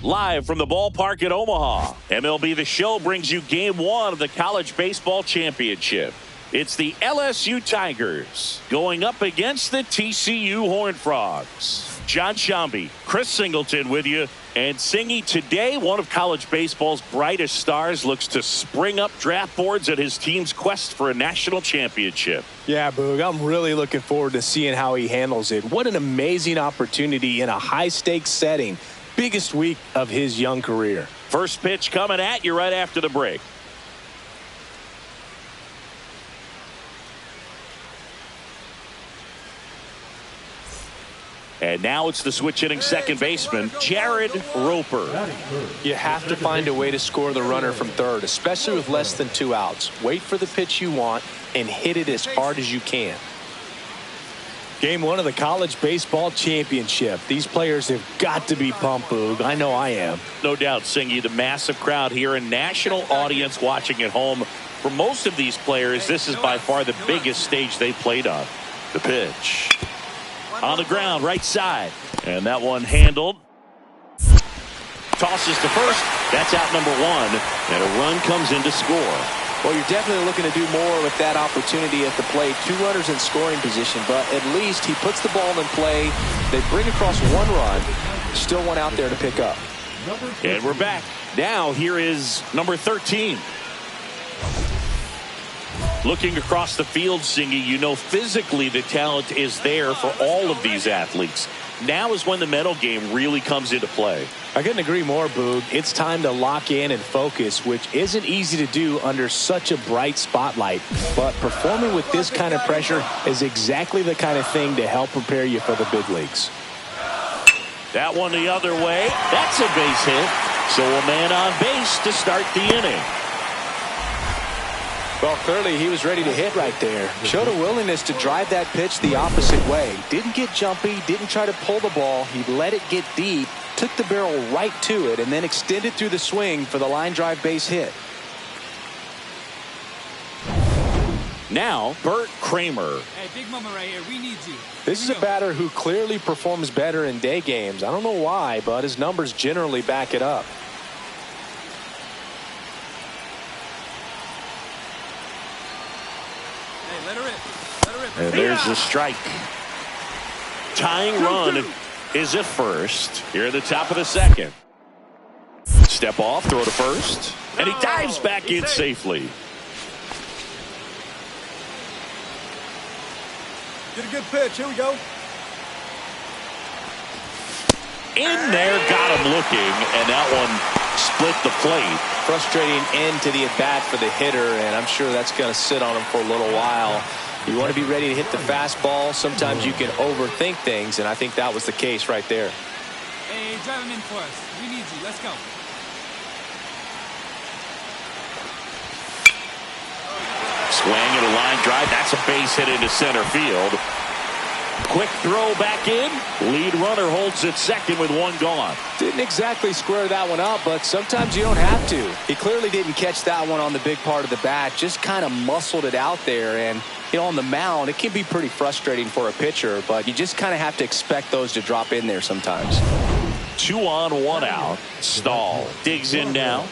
Live from the ballpark at Omaha, MLB The Show brings you Game 1 of the College Baseball Championship. It's the LSU Tigers going up against the TCU Horned Frogs. John Shambi, Chris Singleton with you. And Singy, today one of college baseball's brightest stars looks to spring up draft boards at his team's quest for a national championship. Yeah, Boog, I'm really looking forward to seeing how he handles it. What an amazing opportunity in a high-stakes setting. Biggest week of his young career. First pitch coming at you right after the break. And now it's the switch-hitting second baseman, Jared Roper. You have to find a way to score the runner from third, especially with less than 2 outs. Wait for the pitch you want and hit it as hard as you can. Game 1 of the College Baseball Championship. These players have got to be pumped, Boog. I know I am. No doubt, Singy. The massive crowd here, a national audience watching at home. For most of these players, this is by far the biggest stage they played on. The pitch. On the ground, right side. And that one handled. Tosses to first. That's out number 1. And a run comes in to score. Well, you're definitely looking to do more with that opportunity at the plate. 2 runners in scoring position, but at least he puts the ball in play. They bring across 1 run. Still one out there to pick up. And we're back. Now here is number 13. Looking across the field, Singy, you know physically the talent is there for all of these athletes. Now is when the mental game really comes into play. I couldn't agree more, Boog. It's time to lock in and focus, which isn't easy to do under such a bright spotlight. But performing with this kind of pressure is exactly the kind of thing to help prepare you for the big leagues. That one the other way. That's a base hit. So a man on base to start the inning. Well, clearly he was ready to hit right there. Showed a willingness to drive that pitch the opposite way. Didn't get jumpy, didn't try to pull the ball. He let it get deep, took the barrel right to it, and then extended through the swing for the line drive base hit. Now, Bert Kramer. Hey, big mama right here. We need you. This is a batter who clearly performs better in day games. I don't know why, but his numbers generally back it up. Let her rip. Let her rip. And there's the strike. Tying run is at first. Here at the top of the second. Step off, throw to first. And he dives back in safely. Get a good pitch. Here we go. In there, got him looking, and that one split the plate. Frustrating end to the at-bat for the hitter, and I'm sure that's going to sit on him for a little while. You want to be ready to hit the fastball. Sometimes you can overthink things, and I think that was the case right there. Hey, drive him in for us. We need you. Let's go. Swing and a line drive. That's a base hit into center field. Quick throw back in. Lead runner holds at second with 1 gone. Didn't exactly square that one up, but sometimes you don't have to. He clearly didn't catch that one on the big part of the bat. Just kind of muscled it out there. And, you know, on the mound, it can be pretty frustrating for a pitcher, but you just kind of have to expect those to drop in there sometimes. 2 on, 1 out. Stahl digs in now.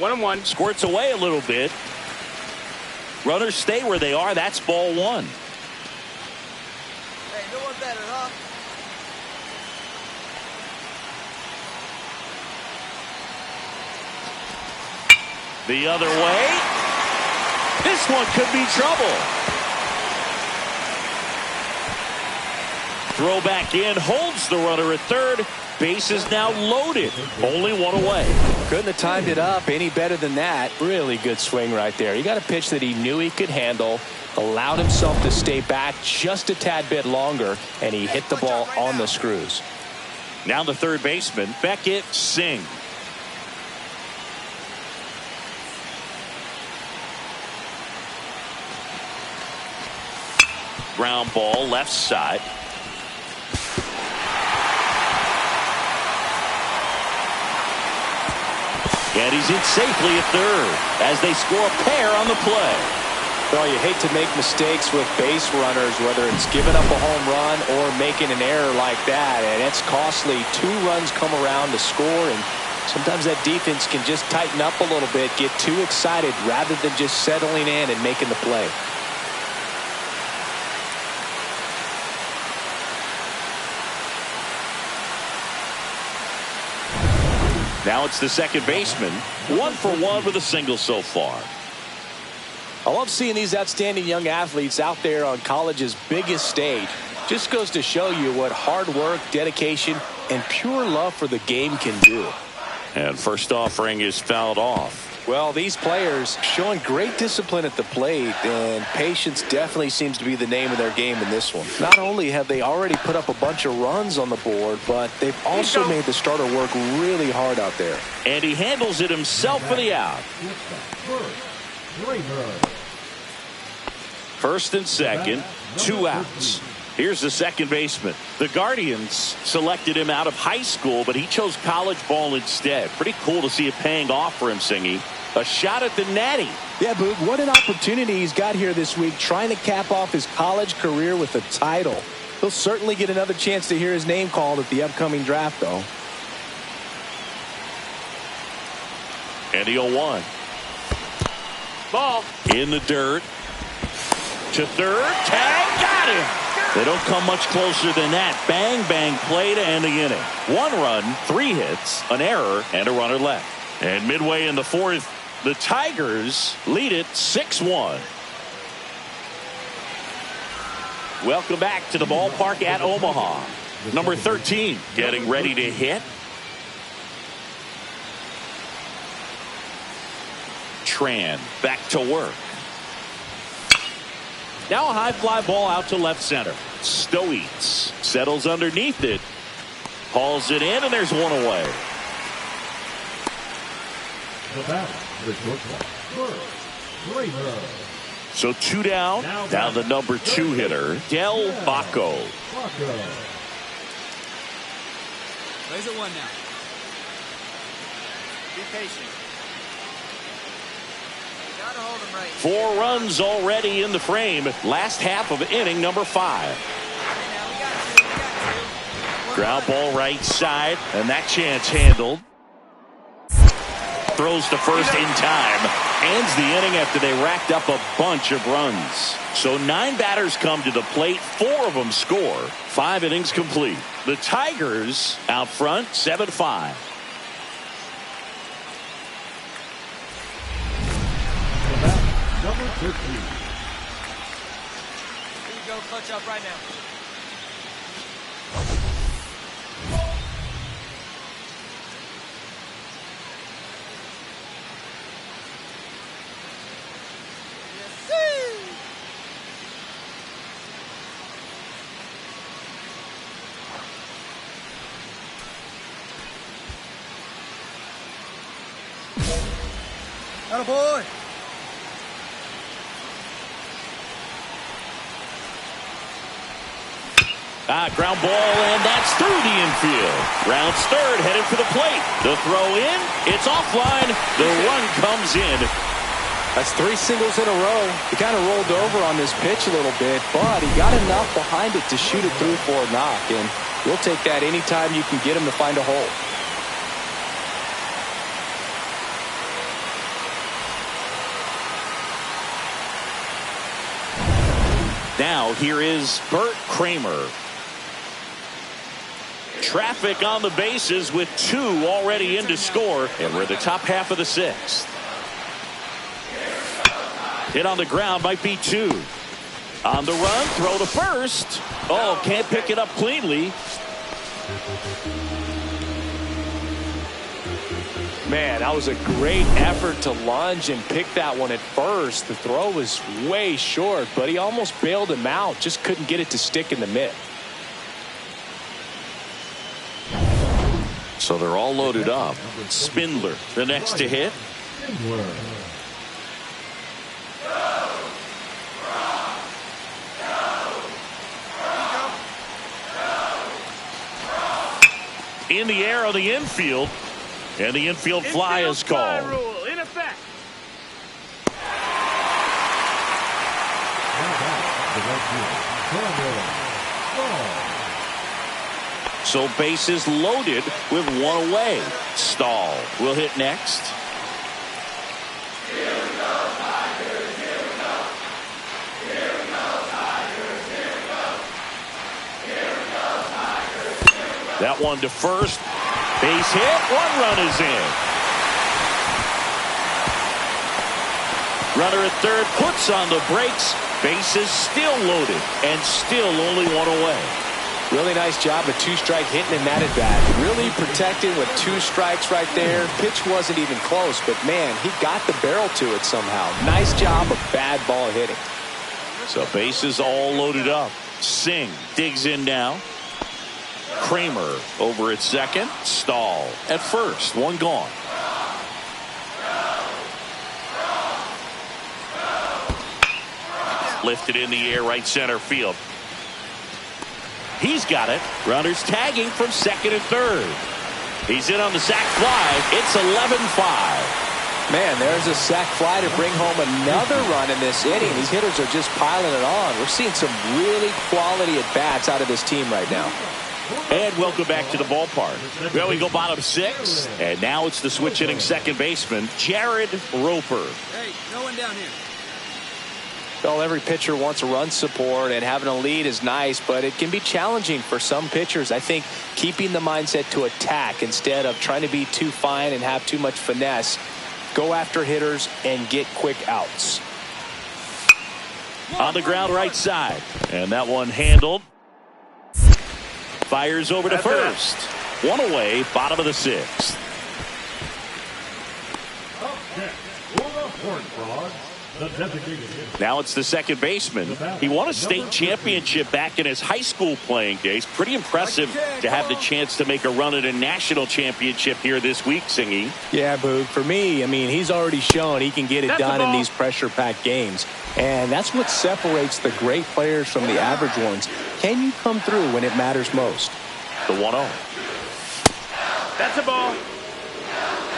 1-1. Squirts away a little bit. Runners stay where they are. That's ball one. Hey, no one better, huh? The other way. This one could be trouble. Throw back in, holds the runner at third. Base is now loaded. Only one away. Couldn't have timed it up any better than that. Really good swing right there. He got a pitch that he knew he could handle, allowed himself to stay back just a tad bit longer, and he hit the ball on the screws. Now the third baseman, Beckett Singh. Ground ball left side. And he's in safely at third as they score a pair on the play. Well, you hate to make mistakes with base runners, whether it's giving up a home run or making an error like that, and it's costly. 2 runs come around to score, and sometimes that defense can just tighten up a little bit, get too excited rather than just settling in and making the play. Now it's the second baseman, 1 for 1 with a single so far. I love seeing these outstanding young athletes out there on college's biggest stage. Just goes to show you what hard work, dedication, and pure love for the game can do. And first offering is fouled off. Well, these players showing great discipline at the plate, and patience definitely seems to be the name of their game in this one. Not only have they already put up a bunch of runs on the board, but they've also made the starter work really hard out there. And he handles it himself for the out. First and second, 2 outs. Here's the second baseman. The Guardians selected him out of high school, but he chose college ball instead. Pretty cool to see it paying off for him, Singy. A shot at the Natty. Yeah, Boog, what an opportunity he's got here this week, trying to cap off his college career with a title. He'll certainly get another chance to hear his name called at the upcoming draft, though. And the 0-1. Ball. In the dirt. To third. Tag. Got him. They don't come much closer than that. Bang, bang play to end the inning. 1 run, 3 hits, an error, and a runner left. And midway in the 4th, the Tigers lead it 6-1. Welcome back to the ballpark at Omaha. Number 13 getting ready to hit. Tran back to work. Now a high fly ball out to left center. Stoets settles underneath it. Hauls it in, and there's 1 away. So 2 down. Now the number 2 hitter, Del Baco. Plays at 1 now. Be patient. 4 runs already in the frame. Last half of inning number 5. Ground ball right side, and that chance handled. Throws to first in time. Ends the inning after they racked up a bunch of runs. So 9 batters come to the plate. 4 of them score. 5 innings complete. The Tigers out front 7-5. Number 13. Here we go, clutch up right now. Attaboy! Ground ball, and that's through the infield. Rounds third, headed for the plate. The throw in, it's offline. The run comes in. That's 3 singles in a row. He kind of rolled over on this pitch a little bit, but he got enough behind it to shoot it through for a knock, and you'll take that anytime you can get him to find a hole. Now here is Bert Kramer. Traffic on the bases with 2 already in to score, and we're in the top half of the 6th. Hit on the ground might be 2. On the run, throw to first. Oh, can't pick it up cleanly. Man, that was a great effort to lunge and pick that one at first. The throw was way short, but he almost bailed him out. Just couldn't get it to stick in the mitt. So they're all loaded up. Spindler, the next to hit. In the air on the infield. And the infield fly is called. Rule in effect. So bases loaded with 1 away. Stahl will hit next. That one to first. Base hit. 1 run is in. Runner at third puts on the brakes. Bases still loaded and still only 1 away. Really nice job of 2-strike hitting in that at bat. Really protected with 2 strikes right there. Pitch wasn't even close, but man, he got the barrel to it somehow. Nice job of bad ball hitting. So bases all loaded up. Singh digs in now. Kramer over at second. Stahl at first. 1 gone. Lifted in the air right center field. He's got it. Runners tagging from second and third. He's in on the sac fly. It's 11-5. Man, there's a sac fly to bring home another run in this inning. These hitters are just piling it on. We're seeing some really quality at-bats out of this team right now. And welcome back to the ballpark. Well, we go bottom 6. And now it's the switch hitting second baseman, Jared Roper. Hey, no one down here. Well, every pitcher wants a run support, and having a lead is nice, but it can be challenging for some pitchers. I think keeping the mindset to attack instead of trying to be too fine and have too much finesse. Go after hitters and get quick outs. On the ground right side. And that one handled. Fires over to first. 1 away, bottom of the 6th. Now it's the second baseman. He won a state championship back in his high school playing days. Pretty impressive to have the chance to make a run at a national championship here this week, Singy. Yeah, Boog. For me, I mean, he's already shown he can get it done in these pressure-packed games. And that's what separates the great players from the average ones. Can you come through when it matters most? The 1-0. That's a ball.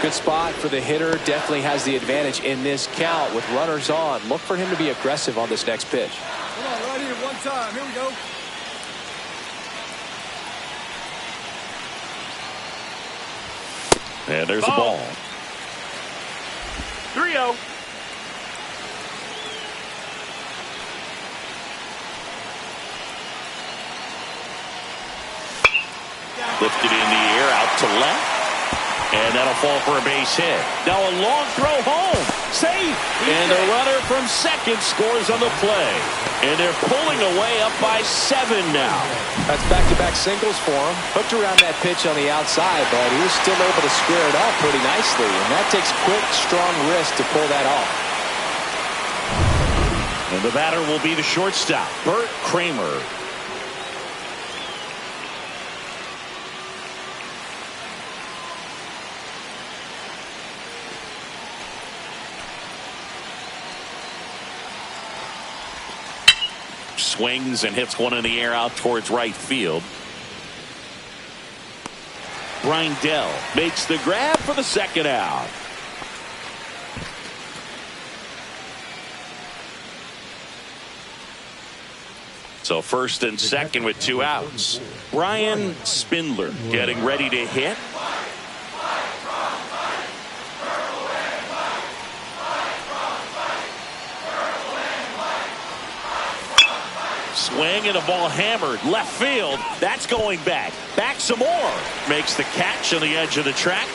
Good spot for the hitter. Definitely has the advantage in this count with runners on. Look for him to be aggressive on this next pitch. Come on, right here, 1 time. Here we go. And there's a ball. 3-0. Lifted in the air out to left. And that'll fall for a base hit. Now a long throw home. Safe. And the runner from second scores on the play. And they're pulling away up by 7 now. That's back-to-back singles for him. Hooked around that pitch on the outside, but he was still able to square it off pretty nicely. And that takes quick, strong wrist to pull that off. And the batter will be the shortstop, Bert Kramer. Swings and hits one in the air out towards right field. Brindell makes the grab for the second out. So first and second with 2 outs. Brian Spindler getting ready to hit. swing and a ball hammered left field. That's going back. Back some more. Makes the catch on the edge of the track.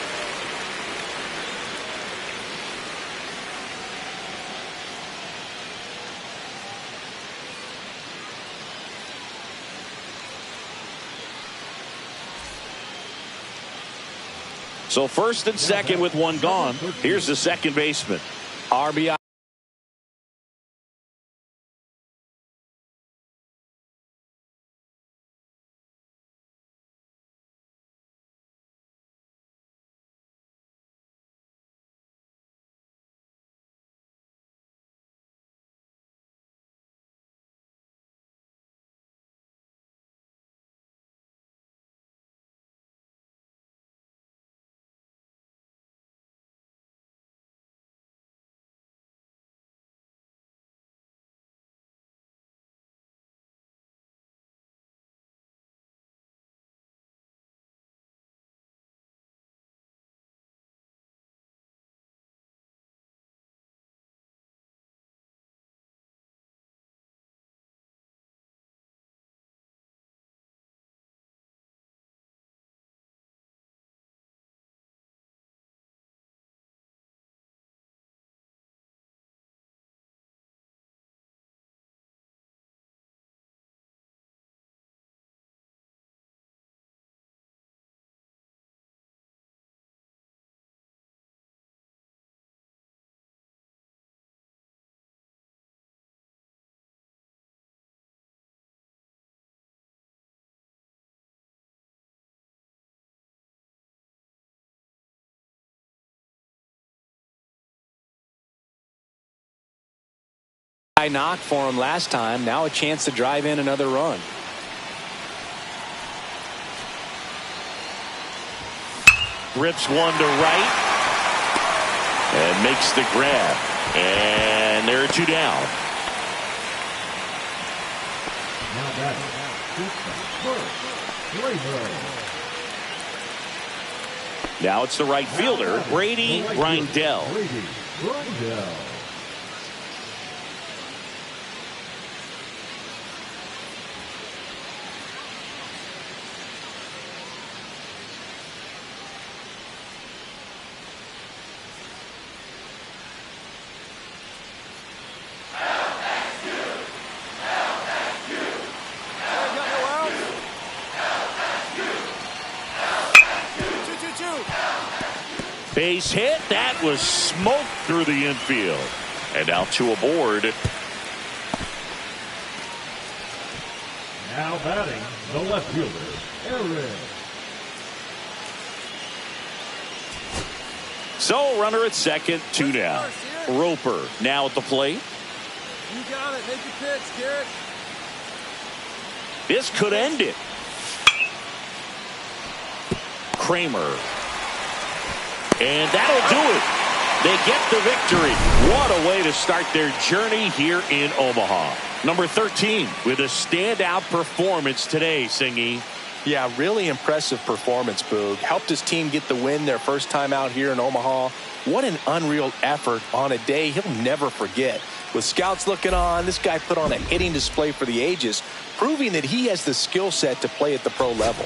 So first and second with one gone. Here's the second baseman. RBI. High knock for him last time. Now a chance to drive in another run. Rips one to right. And makes the grab. And there are two down. Now it's the right fielder, Brady Rindell. Base hit. That was smoked through the infield. And out to a board. Now batting, the left fielder, Aaron. So runner at second, two down. Roper now at the plate. You got it. Make your pitch, Garrett. This could end it. Kramer. And that'll do it. They get the victory. What a way to start their journey here in Omaha. Number 13 with a standout performance today, Singy. Yeah, really impressive performance, Boog. Helped his team get the win their first time out here in Omaha. What an unreal effort on a day he'll never forget. With scouts looking on, this guy put on a hitting display for the ages, proving that he has the skill set to play at the pro level.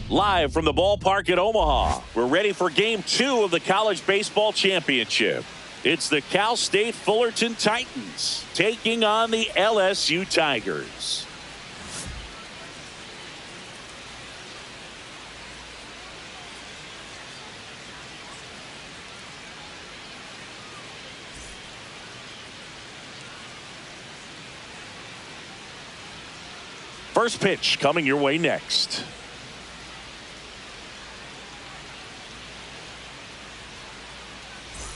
Live from the ballpark at Omaha, we're ready for Game 2 of the College Baseball Championship. It's the Cal State Fullerton Titans taking on the LSU Tigers. First pitch coming your way next.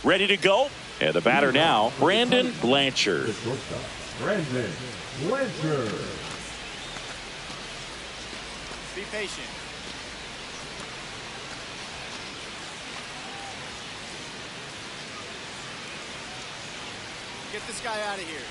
Ready to go. And the batter now, Brandon Blanchard. The shortstop, Brandon Blanchard. Be patient. Get this guy out of here.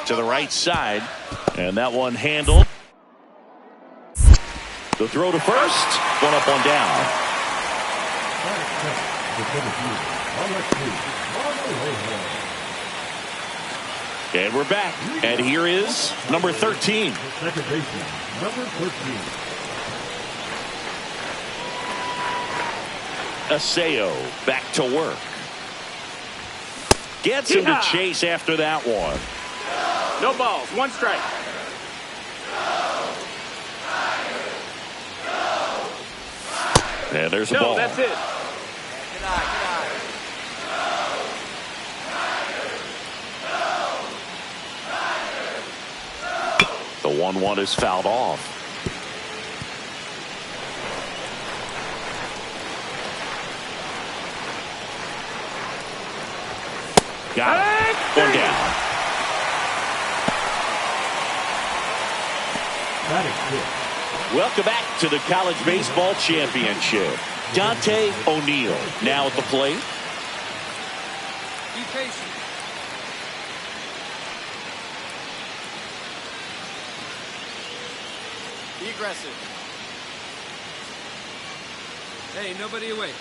to the right side. And that one handled. The throw to first. One up, one down. And we're back. And here is number 13. Second baseman, number 13. Aseo back to work. Gets him to chase after that one. No balls. One strike. And there's a No, ball. that's it. Good eye, good eye. The 1-1 is fouled off. Got it. One down. That is good. Welcome back to the College Baseball Championship. Dante O'Neill now at the plate. Be patient. Be aggressive. Hey, nobody away.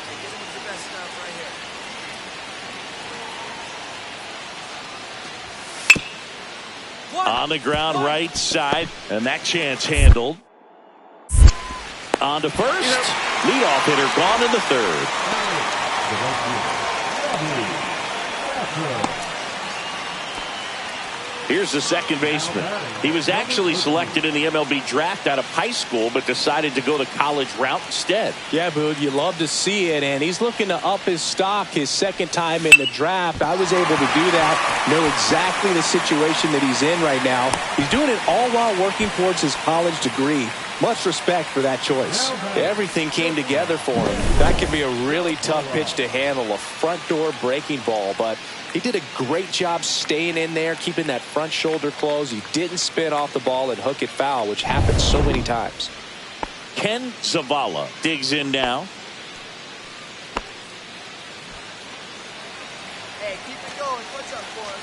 Hey, get him with the best stuff right here. On the ground right side, and that chance handled. On to first. Leadoff hitter gone in the third. Here's the second baseman. He was actually selected in the MLB draft out of high school, but decided to go the college route instead. Yeah, Boog, you love to see it, and he's looking to up his stock his second time in the draft. I was able to do that, know exactly the situation that he's in right now. He's doing it all while working towards his college degree. Much respect for that choice. Everything came together for him. That could be a really tough pitch to handle, a front door breaking ball, but he did a great job staying in there, keeping that front shoulder closed. He didn't spin off the ball and hook it foul, which happens so many times. Ken Zavala digs in now. Hey, keep it going. What's up, boys?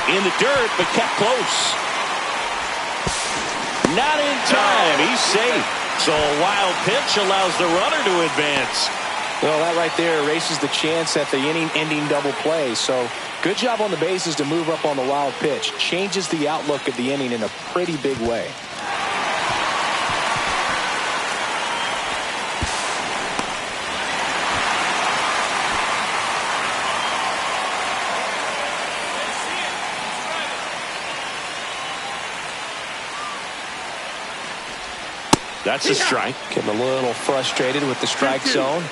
In the dirt, but kept close. Not in time. He's safe. So a wild pitch allows the runner to advance. Well, that right there erases the chance at the inning-ending double play. So good job on the bases to move up on the wild pitch. Changes the outlook of the inning in a pretty big way. That's a strike. Getting a little frustrated with the strike zone.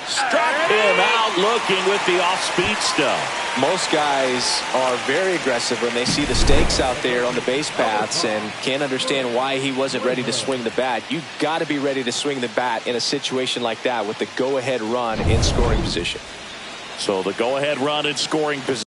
Struck him out looking with the off-speed stuff. Most guys are very aggressive when they see the stakes out there on the base paths and can't understand why he wasn't ready to swing the bat. You've got to be ready to swing the bat in a situation like that with the go-ahead run in scoring position. So the go-ahead run in scoring position.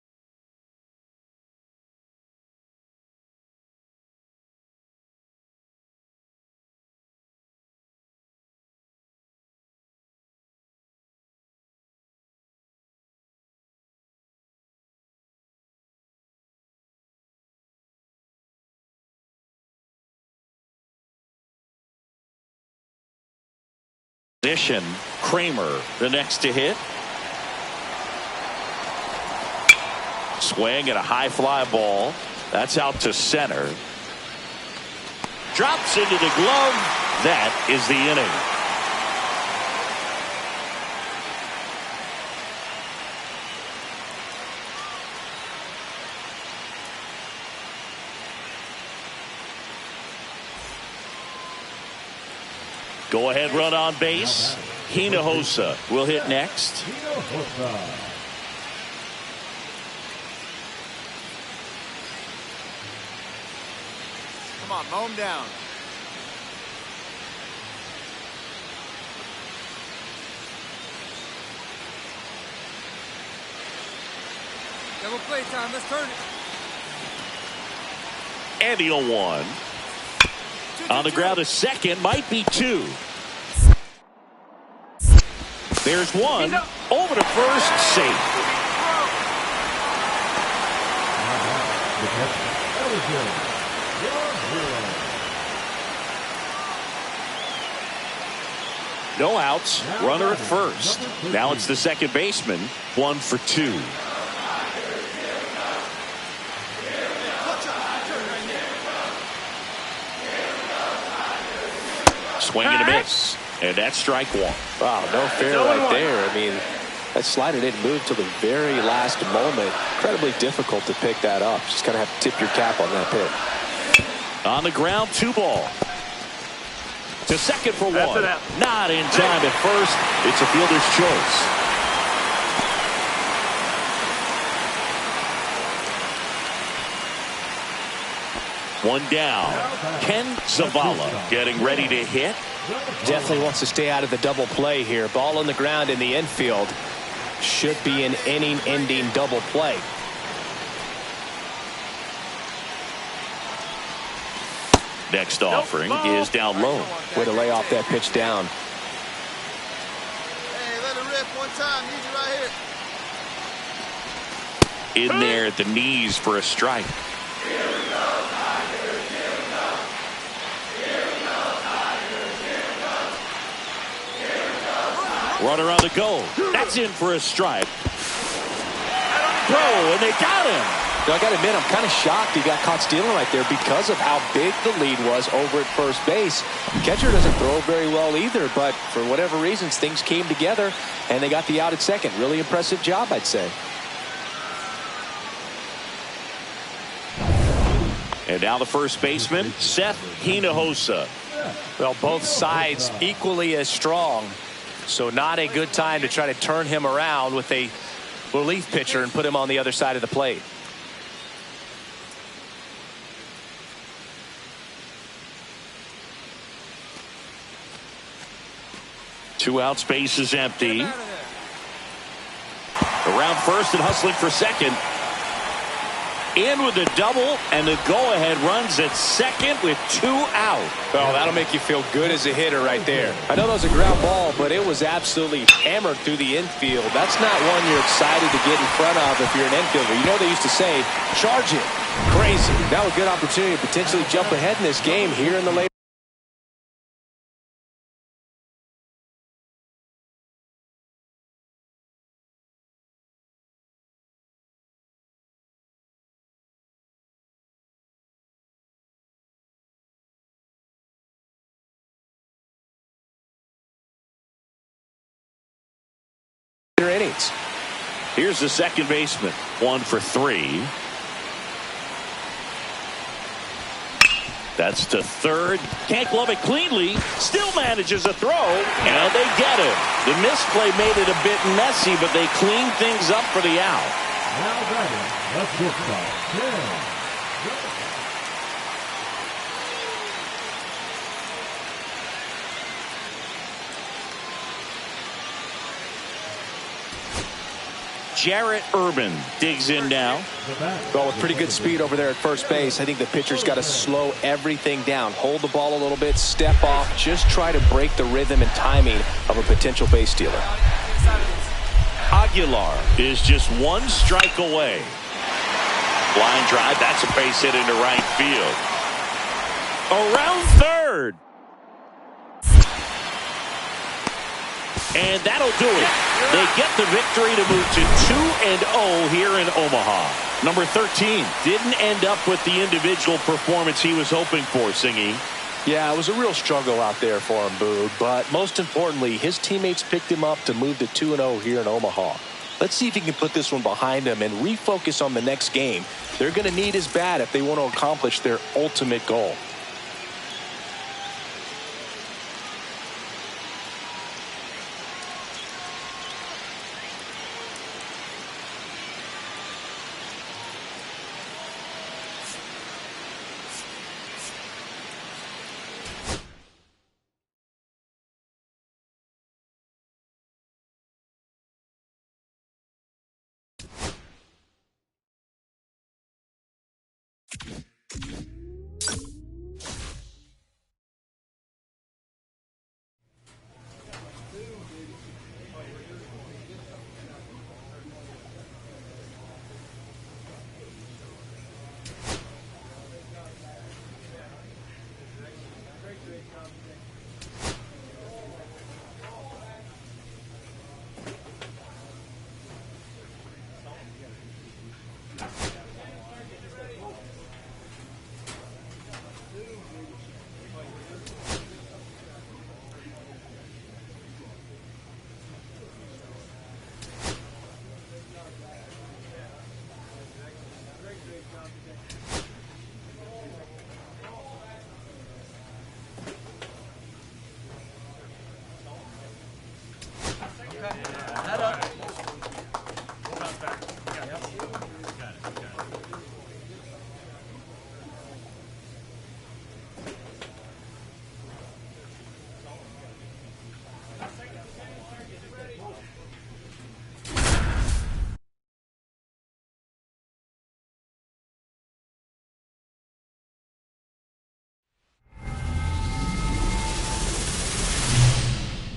Kramer the next to hit. Swing at a high fly ball. That's out to center. Drops into the glove. That is the inning. Go ahead run on base. Hinojosa will hit next. Come on, mow him down. Double play time. Let's turn it. And the 0-1. On the ground, a second, might be two. There's one. Over to first, safe. No outs. Runner at first. Now it's the second baseman. 1 for 2. Swing and a miss. And that's strike one. Wow, no fair right there. I mean, that slider didn't move till the very last moment. Incredibly difficult to pick that up. Just kind of have to tip your cap on that pitch. On the ground, 2 ball. To second for 1. Not in time at first. It's a fielder's choice. One down. Ken Zavala getting ready to hit. Definitely wants to stay out of the double play here. Ball on the ground in the infield. Should be an inning-ending double play. Next offering is down low. Way to lay off that pitch down. Hey, let it rip one time. Need you right here. In there at the knees for a strike. Runner on the go. That's in for a strike. Throw, and they got him. I got to admit, I'm kind of shocked he got caught stealing right there because of how big the lead was over at first base. Catcher doesn't throw very well either, but for whatever reasons, things came together, and they got the out at second. Really impressive job, I'd say. And now the first baseman, Seth Hinojosa. Well, both sides equally as strong. So not a good time to try to turn him around with a relief pitcher and put him on the other side of the plate. Two out, space is empty. Around first and hustling for second. In with a double, and the go-ahead runs at second with 2 out. Well, that'll make you feel good as a hitter right there. I know that was a ground ball, but it was absolutely hammered through the infield. That's not one you're excited to get in front of if you're an infielder. You know they used to say, charge it. Crazy. Now a good opportunity to potentially jump ahead in this game here in the later. Innings. Here's the second baseman. 1 for 3. That's to third. Can't glove it cleanly. Still manages a throw. And they get him. The misplay made it a bit messy, but they cleaned things up for the out. Now batting, the shortstop, Jarrett Urban digs in now. Well, with pretty good speed over there at first base, I think the pitcher's got to slow everything down. Hold the ball a little bit, step off, just try to break the rhythm and timing of a potential base stealer. Aguilar is just 1 strike away. Line drive, that's a base hit into right field. Around third. And that'll do it. They get the victory to move to 2-0 here in Omaha. Number 13 didn't end up with the individual performance he was hoping for, Singy. Yeah, it was a real struggle out there for him, Boog. But most importantly, his teammates picked him up to move to 2-0 here in Omaha. Let's see if he can put this one behind him and refocus on the next game. They're going to need his bat if they want to accomplish their ultimate goal.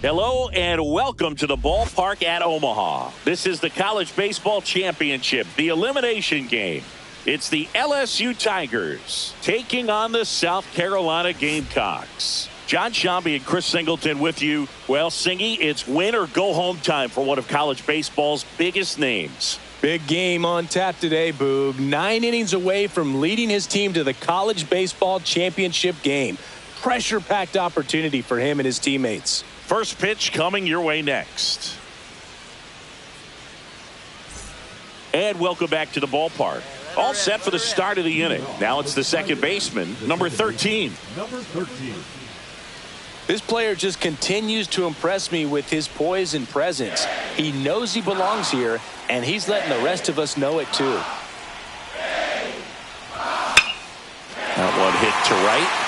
Hello and welcome to the ballpark at Omaha. This is the College Baseball Championship, the elimination game. It's the LSU Tigers taking on the South Carolina Gamecocks. John Shambi and Chris Singleton with you. Well, Singy, it's win or go home time for one of college baseball's biggest names. Big game on tap today, Boog. 9 innings away from leading his team to the College Baseball Championship game. Pressure-packed opportunity for him and his teammates. First pitch coming your way next. And welcome back to the ballpark. All set for the start of the inning. Now it's the second baseman, number 13. Number 13. This player just continues to impress me with his poise and presence. He knows he belongs here, and he's letting the rest of us know it too. That one hit to right.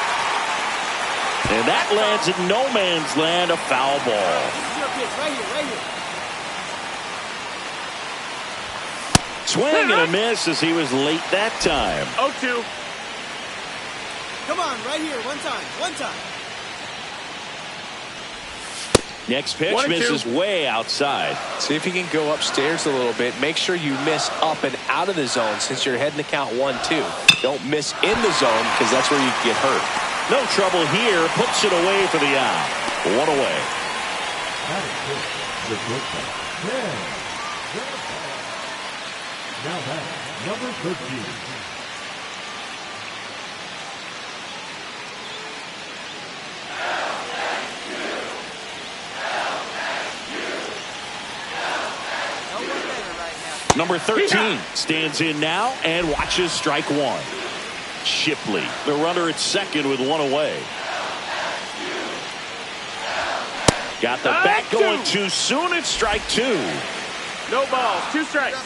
And that lands in no man's land, a foul ball. Swing and a miss as he was late that time. 0-2. Come on, right here, one time. Next pitch misses way outside. See if you can go upstairs a little bit. Make sure you miss up and out of the zone since you're heading to count 1-2. Don't miss in the zone because that's where you get hurt. No trouble here. Puts it away for the out. One away. That is good. The good ball. Yeah. Now back, number 13. Number 13 stands in now and watches strike one. Shipley, the runner at second with one away. Got the bat going too soon. It's strike two. No balls. 2 strikes.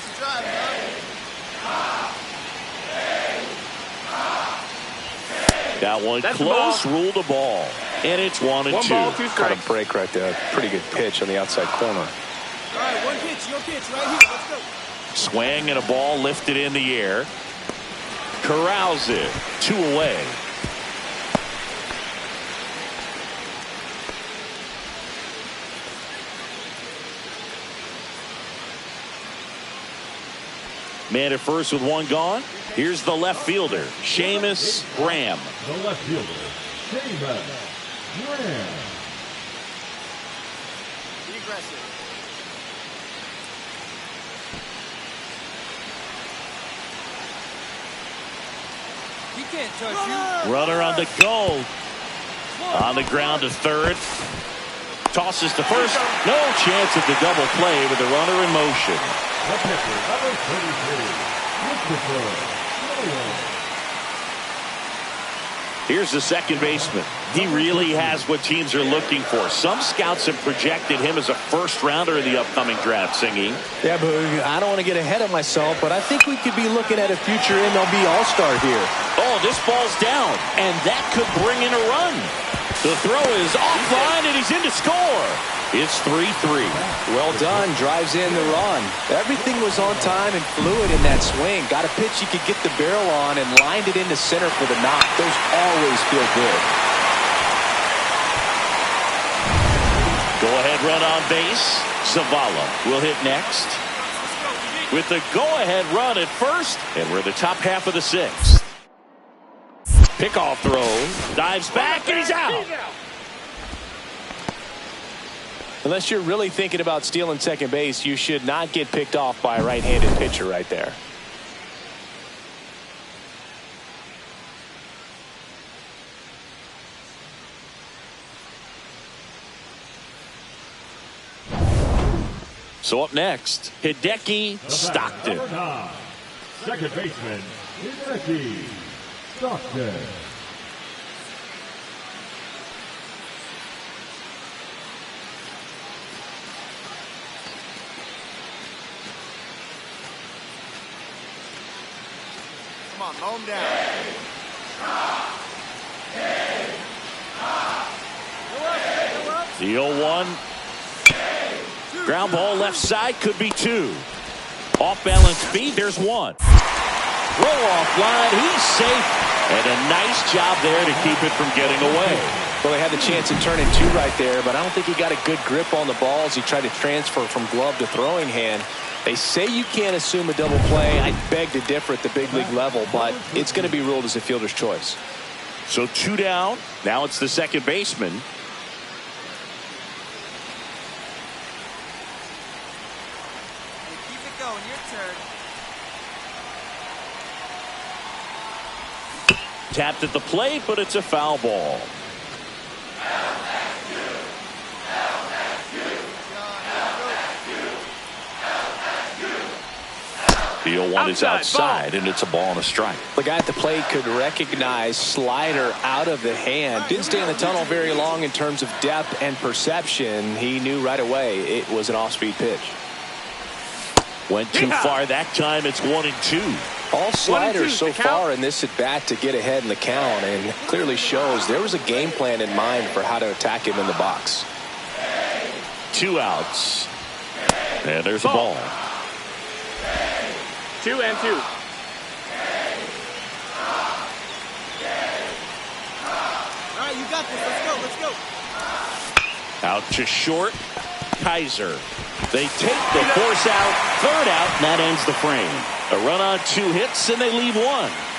That one That's close. Ruled a ball. And it's 1-2. 1 ball, 2 Got strikes. a break right there. Pretty good pitch on the outside corner. All right, one pitch, your pitch, right here. Let's go. Swing and a ball lifted in the air. Corrals it. 2 away. Man at first with one gone. Here's the left fielder, Seamus Graham. The left fielder, Seamus Graham. Be aggressive. He can't touch you. Runner on the goal. On the ground to third. Tosses to first. No chance at the double play with the runner in motion. The pitcher, number 33, Christopher Nolan. Here's the second baseman. He really has what teams are looking for. Some scouts have projected him as a first-rounder in the upcoming draft, Singy. Yeah, but I don't want to get ahead of myself, but I think we could be looking at a future MLB All-Star here. Oh, this ball's down, and that could bring in a run. The throw is offline, and he's in to score. It's 3-3. Well done. Drives in the run. Everything was on time and fluid in that swing. Got a pitch he could get the barrel on and lined it into center for the knock. Those always feel good. Go-ahead run on base. Zavala will hit next. With the go-ahead run at first, and we're in the top half of the sixth. Pickoff throw. Dives back, and he's out. Unless you're really thinking about stealing second base, you should not get picked off by a right-handed pitcher right there. So up next, Hideki Stockton. Second baseman, Hideki Stockton. Come on, mow him down. The 0-1. Ground ball left side, could be two. Off balance feet, there's one. Throw off line, he's safe. And a nice job there to keep it from getting away. Well, they had the chance to turn in two right there, but I don't think he got a good grip on the ball as he tried to transfer from glove to throwing hand. They say you can't assume a double play. I beg to differ at the big league level, but it's going to be ruled as a fielder's choice. So two down. Now it's the second baseman. Keep it going, your turn. Tapped at the plate, but it's a foul ball. The 0-1 is outside, and it's a ball and a strike. The guy at the plate could recognize slider out of the hand. Didn't stay in the tunnel very long in terms of depth and perception. He knew right away it was an off-speed pitch. Went too far that time. It's 1-2. All sliders so far in this at-bat to get ahead in the count, and clearly shows there was a game plan in mind for how to attack him in the box. 2 outs. And there's a ball. 2-2. All right, you got this. Let's go. Out to short. Kaiser. They take the force out. Third out, and that ends the frame. A run on 2 hits, and they leave 1.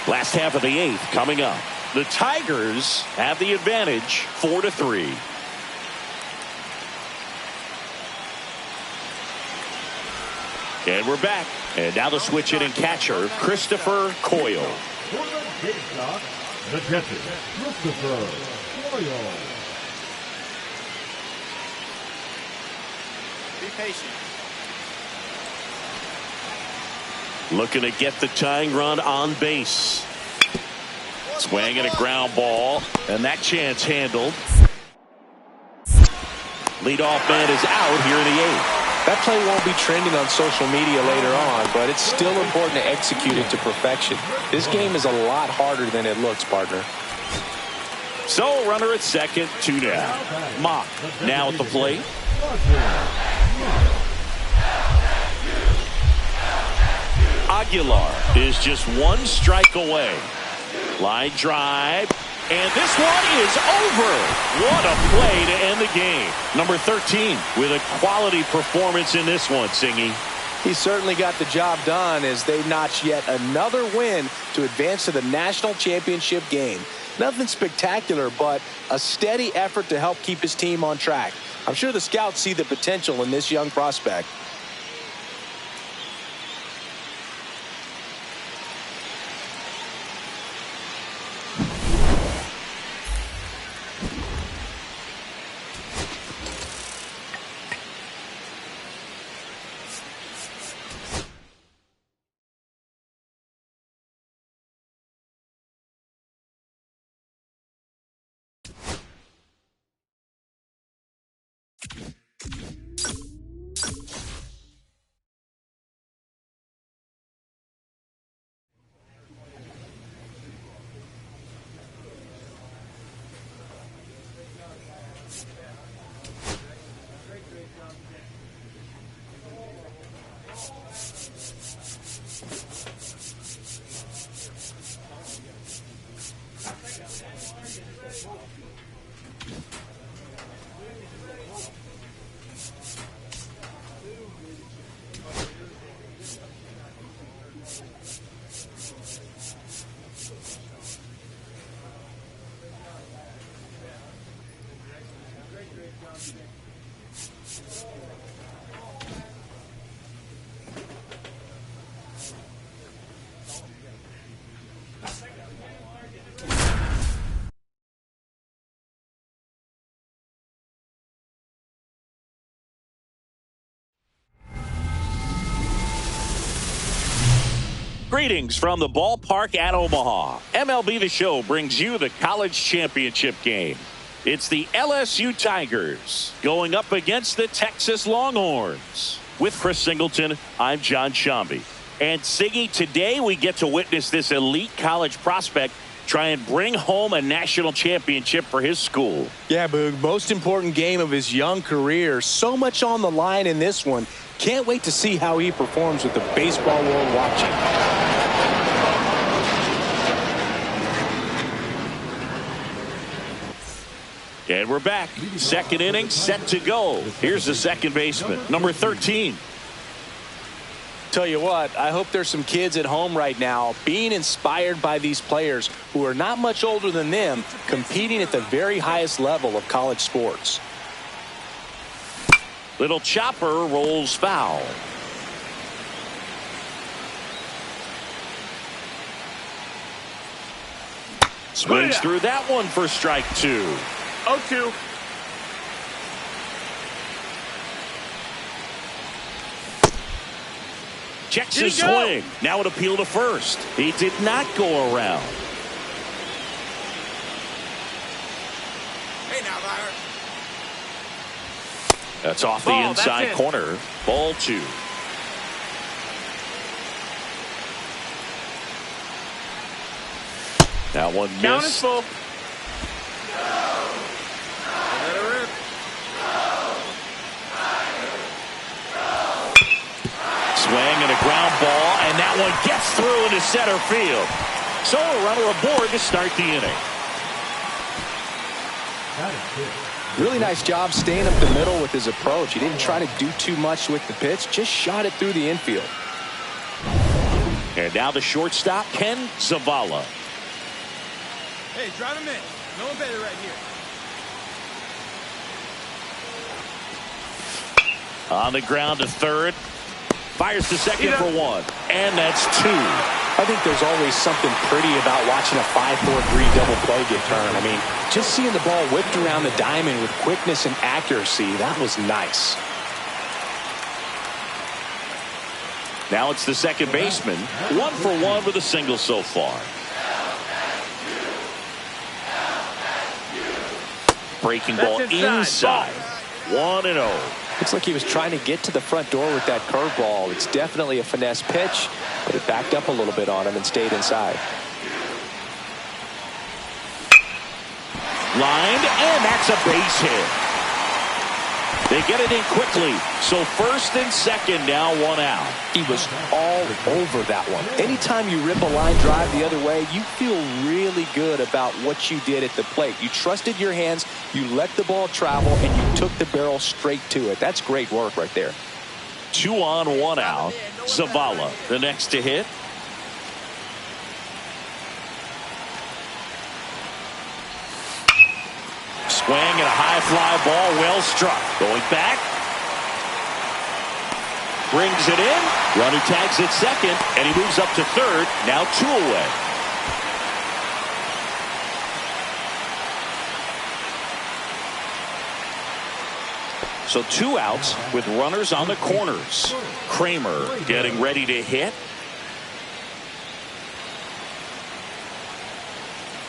Last half of the 8th coming up. The Tigers have the advantage, 4-3. And we're back. And now the switch hitting catcher, Christopher Coyle. For the Gamestocks, the catcher, Christopher Coyle. Be patient. Looking to get the tying run on base. Swinging a ground ball, and that chance handled. Leadoff man is out here in the 8th. That play won't be trending on social media later on, but it's still important to execute it to perfection. This game is a lot harder than it looks, partner. So, runner at second, 2 down. Mock now at the plate. Aguilar is just 1 strike away. Line drive. And this one is over. What a play to end the game. Number 13 with a quality performance in this one, Singy. He certainly got the job done as they notch yet another win to advance to the national championship game. Nothing spectacular, but a steady effort to help keep his team on track. I'm sure the scouts see the potential in this young prospect. Greetings from the ballpark at Omaha. MLB The Show brings you the college championship game. It's the LSU Tigers going up against the Texas Longhorns. With Chris Singleton, I'm John Shambi. And Siggy, today we get to witness this elite college prospect try and bring home a national championship for his school. Yeah, Boog, most important game of his young career. So much on the line in this one. Can't wait to see how he performs with the baseball world watching. And we're back. Second inning set to go. Here's the second baseman, number 13. Tell you what, I hope there's some kids at home right now being inspired by these players who are not much older than them, competing at the very highest level of college sports. Little chopper rolls foul. Swings through that one for strike 2. 0-2. Checks his swing. Now an appeal to first. He did not go around. Hey now, Byron. That's off the inside corner. Ball 2. That one missed. Count is full. Swing and a ground ball, and that one gets through into center field. So a runner aboard to start the inning. Really nice job staying up the middle with his approach. He didn't try to do too much with the pitch, just shot it through the infield. And now the shortstop, Ken Zavala. Hey, drive him in. No one better right here. On the ground to third. Fires to second for 1. And that's 2. I think there's always something pretty about watching a 5-4-3 double play get turned. I mean, just seeing the ball whipped around the diamond with quickness and accuracy, that was nice. Now it's the second baseman. 1 for 1 with a single so far. Breaking ball inside. 1-0. Looks like he was trying to get to the front door with that curveball. It's definitely a finesse pitch, but it backed up a little bit on him and stayed inside. Lined, and that's a base hit. They get it in quickly. So first and second, now 1 out. He was all over that one. Anytime you rip a line drive the other way, you feel really good about what you did at the plate. You trusted your hands, you let the ball travel, and you took the barrel straight to it. That's great work right there. 2 on, 1 out. Zavala, the next to hit. Swing and a high fly ball, well struck. Going back. Brings it in. Runner tags at second, and he moves up to third. Now 2 away. So 2 outs with runners on the corners. Kramer getting ready to hit.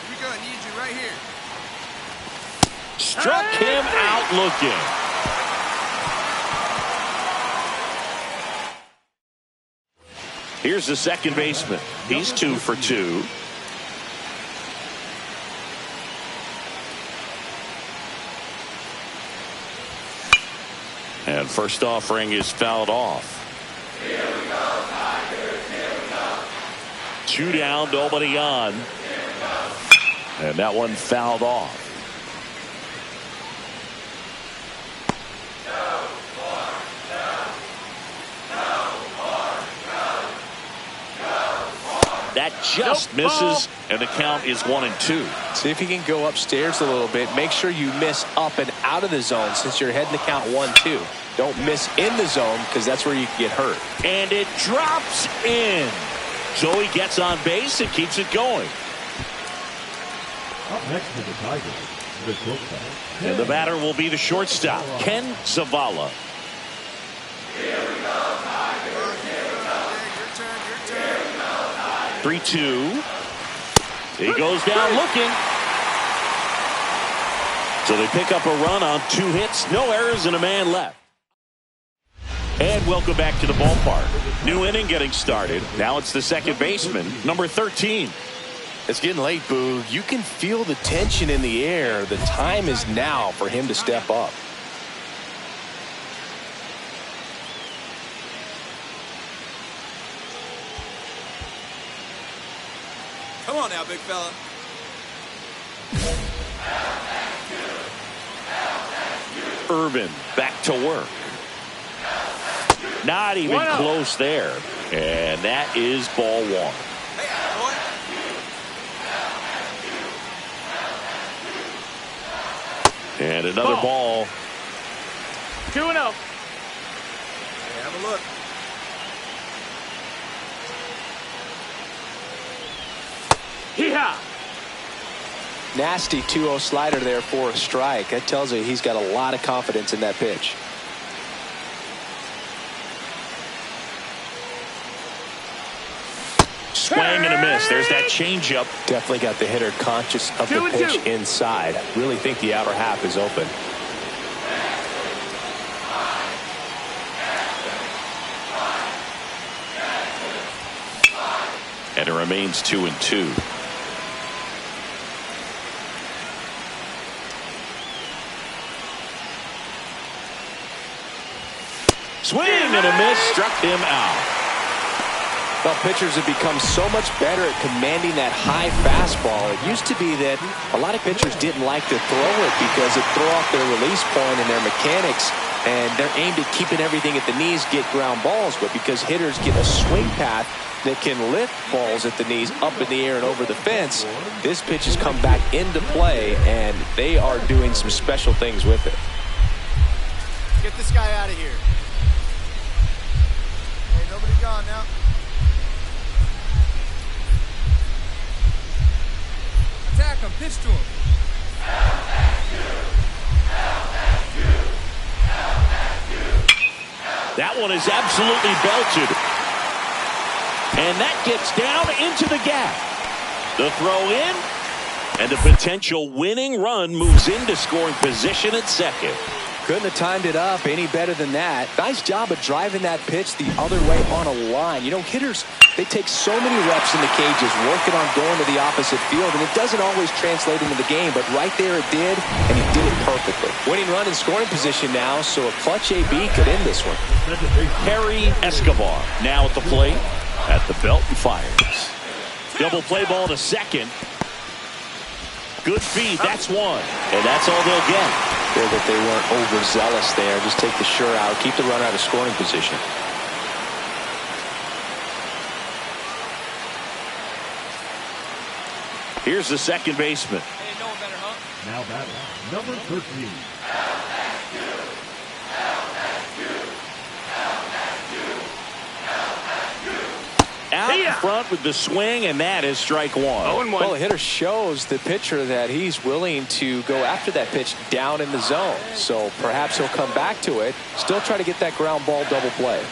We're gonna need you right here. Struck him out looking. Here's the second baseman. He's 2 for 2. And first offering is fouled off. Here we go, Tigers. Here we go. 2 down, nobody on. And that one fouled off. That just misses, and the count is 1-2. See if you can go upstairs a little bit. Make sure you miss up and out of the zone since you're heading to count 1-2. Don't miss in the zone because that's where you can get hurt. And it drops in. So he gets on base and keeps it going. Up next to the Tigers, the shortstop. And the batter will be the shortstop, Ken Zavala. Your turn. 3-2. He goes down looking. So they pick up a run on 2 hits, no errors, and a man left. And welcome back to the ballpark. New inning getting started. Now it's the second baseman, number 13. It's getting late, Boo. You can feel the tension in the air. The time is now for him to step up. Come on now, big fella. Irvin back to work. Not even close there. And that is ball 1. Hey, boy. And another ball. 2-0. Hey, have a look. Hee-haw. Nasty 2-0 slider there for a strike. That tells you he's got a lot of confidence in that pitch. Swing and a miss. There's that changeup. Definitely got the hitter conscious of the pitch inside. Really think the outer half is open. And it remains 2-2. Swing and a miss. Struck him out. Well, pitchers have become so much better at commanding that high fastball. It used to be that a lot of pitchers didn't like to throw it because it threw off their release point and their mechanics, and they're aimed at keeping everything at the knees, get ground balls. But because hitters get a swing path that can lift balls at the knees up in the air and over the fence, this pitch has come back into play, and they are doing some special things with it. Get this guy out of here. Hey, nobody gone now. Attack him, pitch to him. That one is absolutely belted. And that gets down into the gap. The throw in, and a potential winning run moves into scoring position at second. Couldn't have timed it up any better than that. Nice job of driving that pitch the other way on a line. You know, hitters, they take so many reps in the cages working on going to the opposite field, and it doesn't always translate into the game, but right there it did, and he did it perfectly. Winning run in scoring position now, so a clutch AB could end this one. Harry Escobar now at the plate at the belt and fires. Double play ball to second. Good feed, that's one, and that's all they'll get. That they weren't overzealous there. Just take the sure out, keep the runner out of scoring position. Here's the second baseman. Hey, no one better, huh? Now batting, number 13. Out in front with the swing, and that is strike 1. Well, the hitter shows the pitcher that he's willing to go after that pitch down in the zone. So perhaps he'll come back to it. Still try to get that ground ball double play.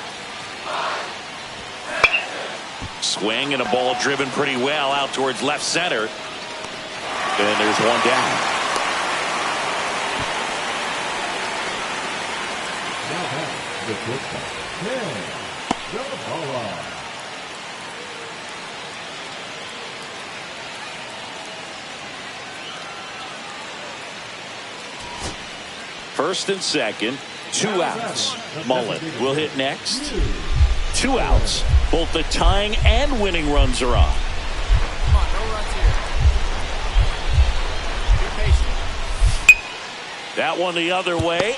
Swing and a ball driven pretty well out towards left center. And there's one down. Now batting, the shortstop. Ken Zavala. First and second, 2 outs. Mullen will hit next. 2 outs. Both the tying and winning runs are on. Come on, no runs here. Be patient. That one the other way.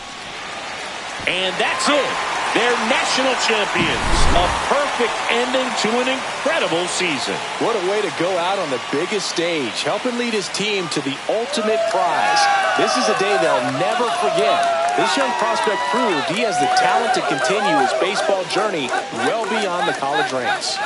And that's it. They're national champions. A perfect ending to an incredible season. What a way to go out on the biggest stage, helping lead his team to the ultimate prize. This is a day they'll never forget. This young prospect proved he has the talent to continue his baseball journey well beyond the college ranks.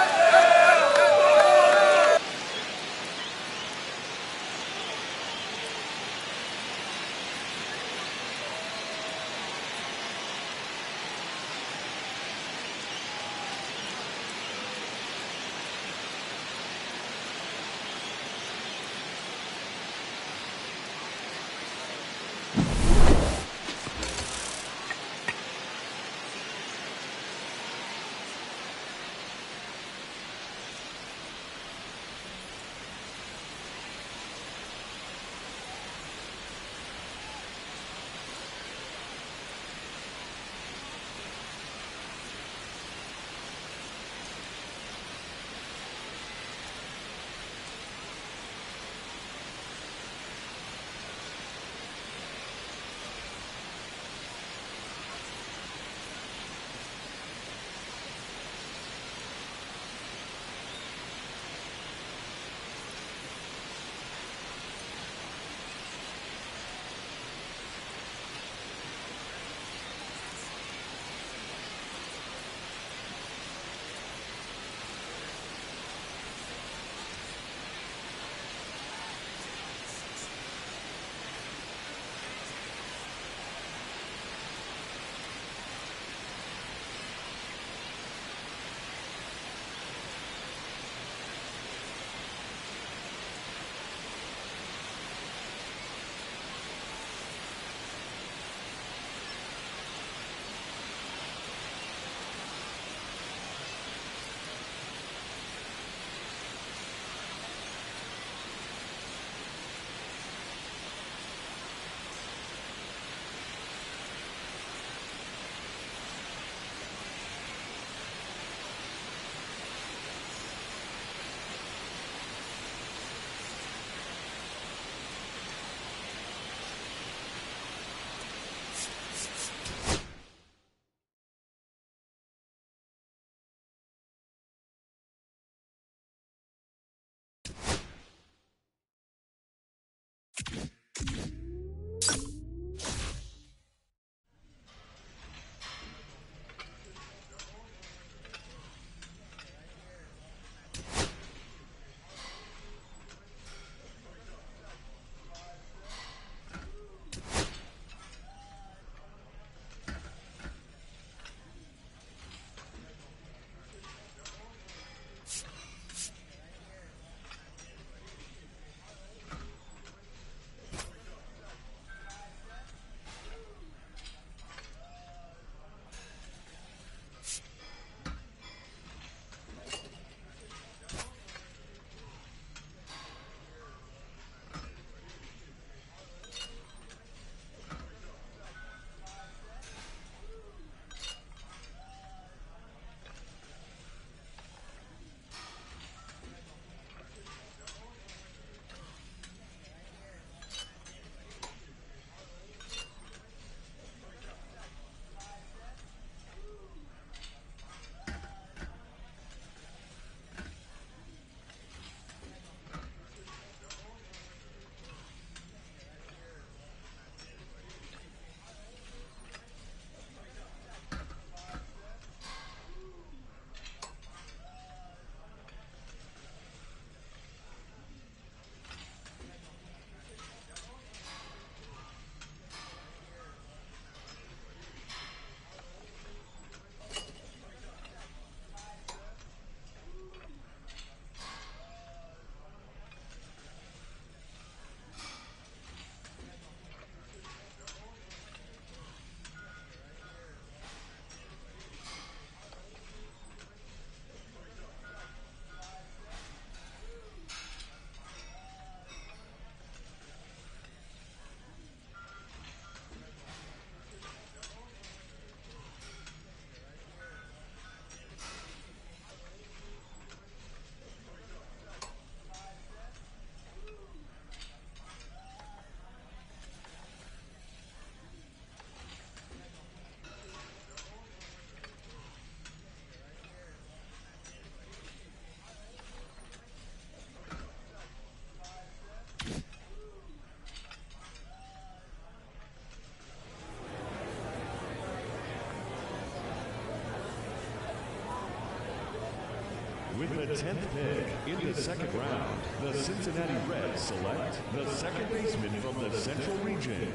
With the 10th pick in the second round, the Cincinnati Reds select the second baseman from the Central Region.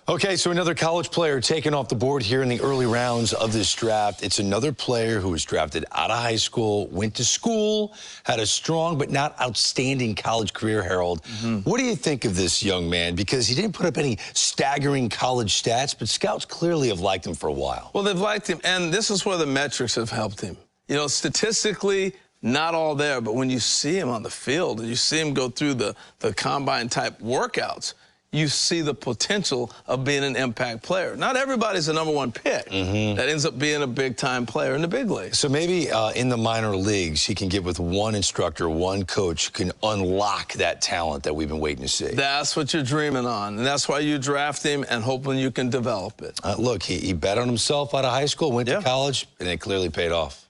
Okay, so another college player taken off the board here in the early rounds of this draft. It's another player who was drafted out of high school, went to school, had a strong but not outstanding college career, Harold. What do you think of this young man? Because he didn't put up any staggering college stats, but scouts clearly have liked him for a while. Well, they've liked him, and this is where the metrics have helped him. You know, statistically, not all there, but when you see him on the field and you see him go through the combine-type workouts, you see the potential of being an impact player. Not everybody's a number one pick that ends up being a big-time player in the big leagues. So maybe in the minor leagues, he can get with one instructor, one coach, who can unlock that talent that we've been waiting to see. That's what you're dreaming on, and that's why you draft him and hoping you can develop it. Look, he bet on himself out of high school, went to college, and it clearly paid off.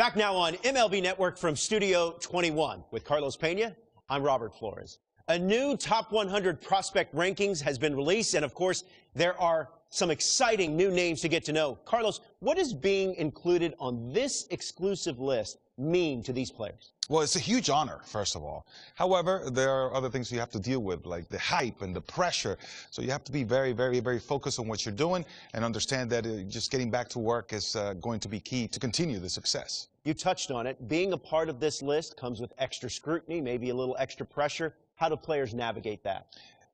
Back now on MLB Network from Studio 21 with Carlos Pena. I'm Robert Flores. A new Top 100 prospect rankings has been released, and of course, there are some exciting new names to get to know. Carlos, what does being included on this exclusive list mean to these players? Well, it's a huge honor, first of all. However, there are other things you have to deal with, like the hype and the pressure. So you have to be very, very, very focused on what you're doing and understand that just getting back to work is going to be key to continue the success. You touched on it. Being a part of this list comes with extra scrutiny, maybe a little extra pressure. How do players navigate that?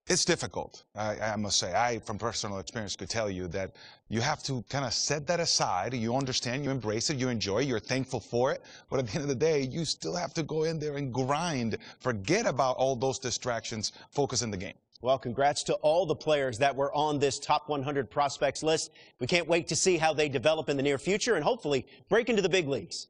It's difficult, I must say. I, from personal experience, could tell you that you have to kind of set that aside. You understand, you embrace it, you enjoy it, you're thankful for it. But at the end of the day, you still have to go in there and grind. Forget about all those distractions. Focus in the game. Well, congrats to all the players that were on this Top 100 prospects list. We can't wait to see how they develop in the near future and hopefully break into the big leagues.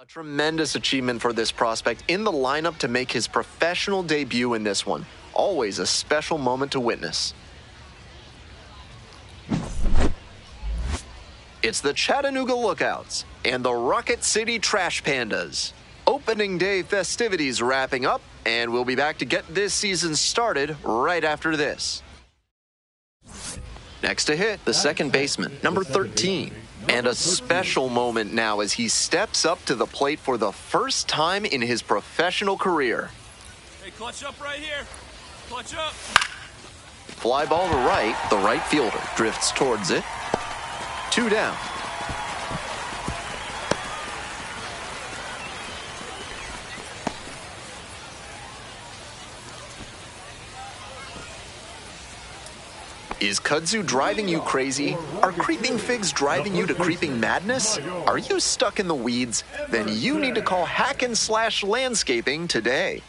A tremendous achievement for this prospect in the lineup to make his professional debut in this one. Always a special moment to witness. It's the Chattanooga Lookouts and the Rocket City Trash Pandas. Opening day festivities wrapping up, and we'll be back to get this season started right after this. Next to hit, the second baseman, number 13. And a special moment now as he steps up to the plate for the first time in his professional career. Hey, clutch up right here. Clutch up. Fly ball to right, the right fielder drifts towards it. 2 down. Is kudzu driving you crazy? Are creeping figs driving you to creeping madness? Are you stuck in the weeds? Then you need to call Hack and Slash Landscaping today.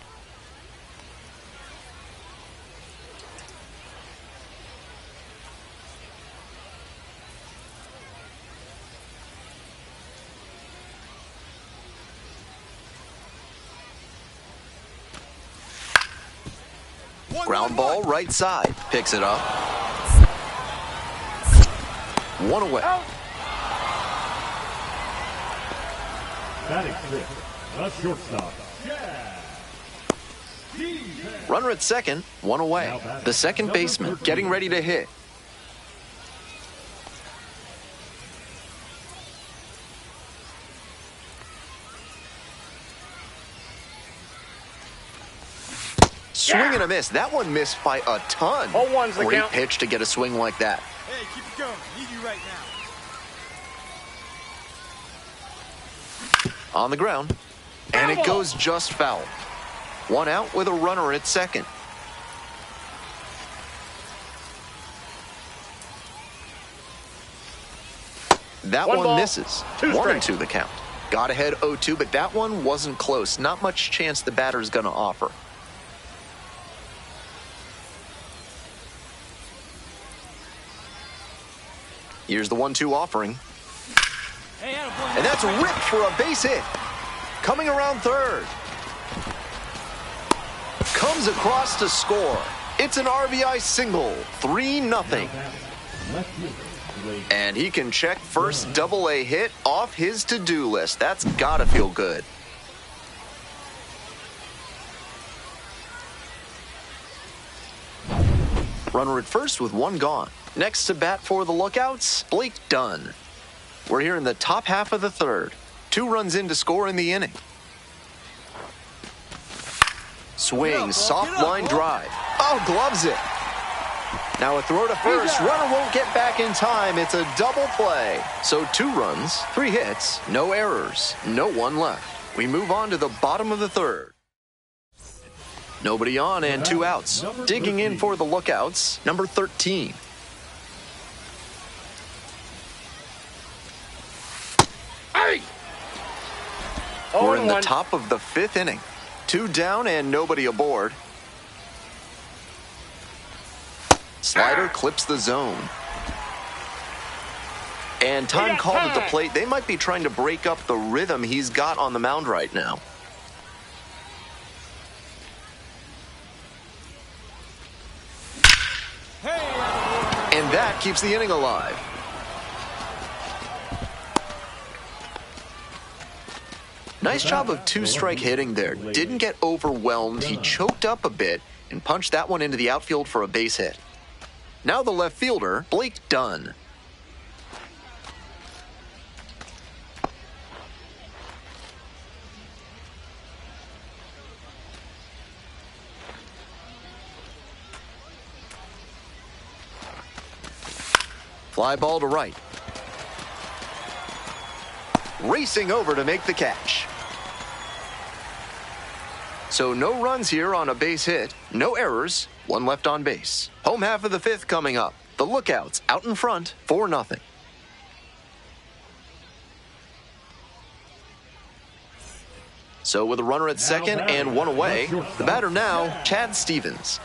Ground ball right side, picks it up. 1 away. Batting sixth, the shortstop. Runner at second, 1 away. The second baseman getting ready to hit. Swing and a miss. That one missed by a ton. Great pitch to get a swing like that. Hey, keep it going. Need you right now. On the ground. And it goes just foul. 1 out with a runner at second. That one misses. 1-2 the count. Got ahead 0-2, but that one wasn't close. Not much chance the batter's going to offer. Here's the 1-2 offering. And that's ripped for a base hit. Coming around third. Comes across to score. It's an RBI single. 3-0. And he can check first double-A hit off his to-do list. That's gotta feel good. Runner at first with 1 gone. Next to bat for the Lookouts, Blake Dunn. We're here in the top half of the third. 2 runs in to score in the inning. Swing, soft line drive. Oh, gloves it. Now a throw to first. Runner won't get back in time. It's a double play. So 2 runs, 3 hits, no errors, no one left. We move on to the bottom of the third. Nobody on and 2 outs. Digging in for the Lookouts, number 13. We're in the top of the 5th inning. 2 down and nobody aboard. Slider clips the zone. And time called at the plate. They might be trying to break up the rhythm he's got on the mound right now. And that keeps the inning alive. Nice job of 2-strike hitting there. Didn't get overwhelmed. He choked up a bit and punched that one into the outfield for a base hit. Now the left fielder, Blake Dunn. Fly ball to right. Racing over to make the catch. So no runs here on a base hit, no errors, 1 left on base. Home half of the 5th coming up. The Lookouts out in front, 4-0. So with a runner at second and 1 away, the batter now, Chad Stevens.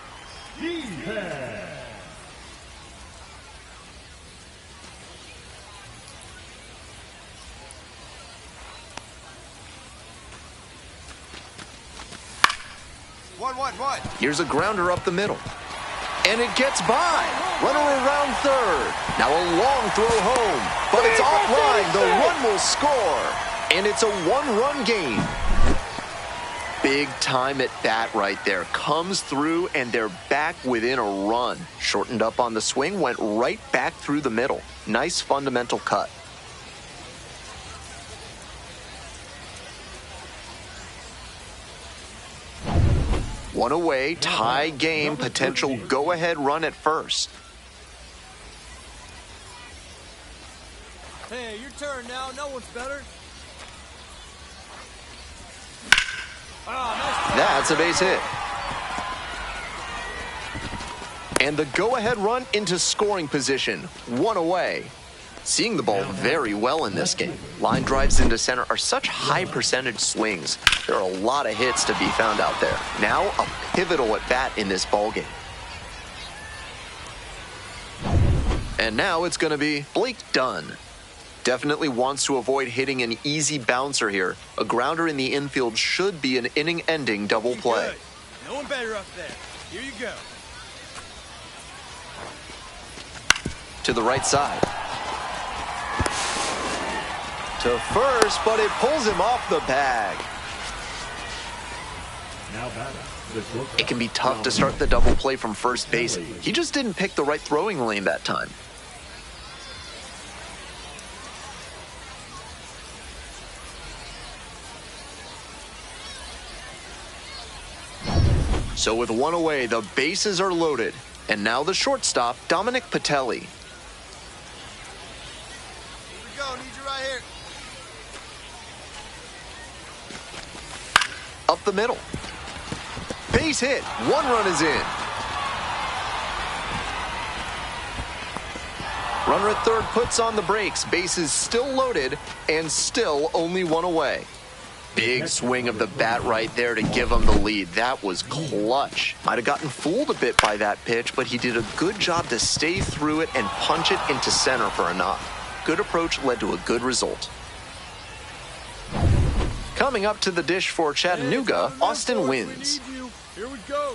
One. Here's a grounder up the middle. And it gets by. Runner around third. Now a long throw home. But it's offline. The run will score. And it's a one-run game. Big time at bat right there. Comes through, and they're back within a run. Shortened up on the swing, went right back through the middle. Nice fundamental cut. One away, tie game, potential go-ahead run at first. Hey, your turn now. No one's better. That's a base hit. And the go-ahead run into scoring position. One away. Seeing the ball very well in this game. Line drives into center are such high percentage swings. There are a lot of hits to be found out there. Now a pivotal at bat in this ball game. And now it's going to be Blake Dunn. Definitely wants to avoid hitting an easy bouncer here. A grounder in the infield should be an inning-ending double play. No one better up there. Here you go. To the right side. To first, but it pulls him off the bag. It can be tough to start the double play from first base. He just didn't pick the right throwing lane that time. So with one away, the bases are loaded. And now the shortstop, Dominic Patelli. Here we go. Need you right here. Up the middle. Base hit. One run is in. Runner at third puts on the brakes. Bases still loaded and still only one away. Big swing of the bat right there to give him the lead. That was clutch. Might have gotten fooled a bit by that pitch, but he did a good job to stay through it and punch it into center for a knock. Good approach led to a good result. Coming up to the dish for Chattanooga, Austin wins. Here we go.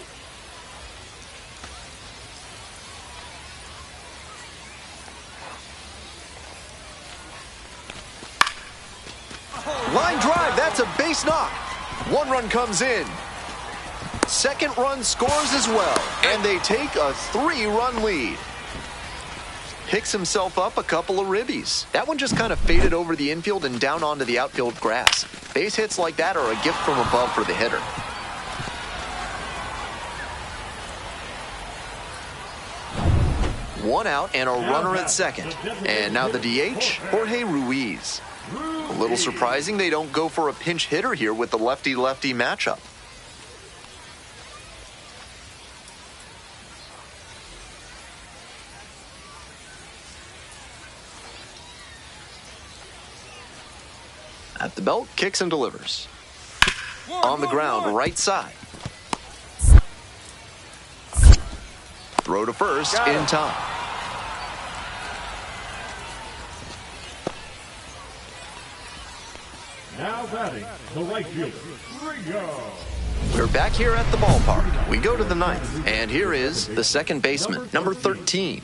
Line drive, that's a base knock. One run comes in. Second run scores as well, and they take a 3-run lead. Picks himself up a couple of ribbies. That one just kind of faded over the infield and down onto the outfield grass. Base hits like that are a gift from above for the hitter. One out and a runner at second. And now the DH, Jorge Ruiz. A little surprising they don't go for a pinch hitter here with the lefty-lefty matchup. At the belt, kicks and delivers. On the ground, right side. Throw to first in time. Now batting, the right fielder, Ringo. We're back here at the ballpark. We go to the ninth, and here is the second baseman, number 13.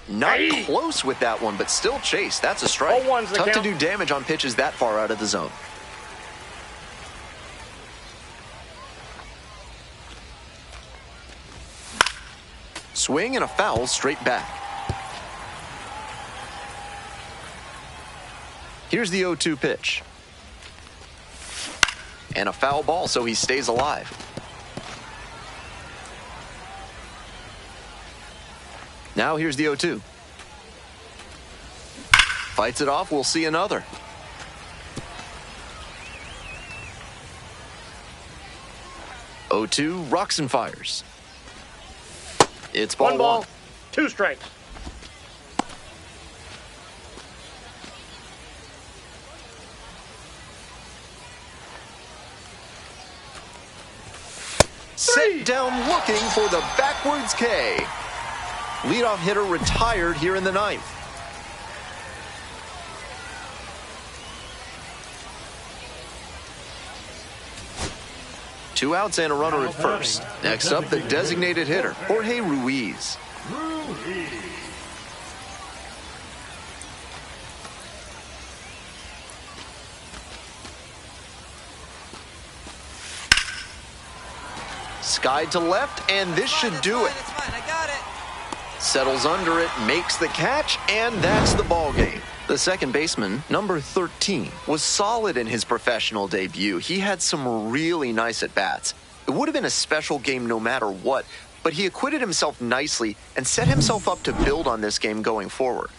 Not close with that one, but still chase. That's a strike. Tough to do damage on pitches that far out of the zone. Swing and a foul straight back. Here's the 0-2 pitch. And a foul ball, so he stays alive. Now here's the 0-2. Fights it off. We'll see another. 0-2, rocks and fires. It's ball one. 2 strikes. Set down looking for the backwards K. Leadoff hitter retired here in the ninth. Two outs and a runner at first. Next up, the designated hitter, Jorge Ruiz. Skied to left, and this should do it. It's fine, I got it. Settles under it, makes the catch, and that's the ball game. The second baseman, number 13, was solid in his professional debut. He had some really nice at-bats. It would have been a special game no matter what, but he acquitted himself nicely and set himself up to build on this game going forward.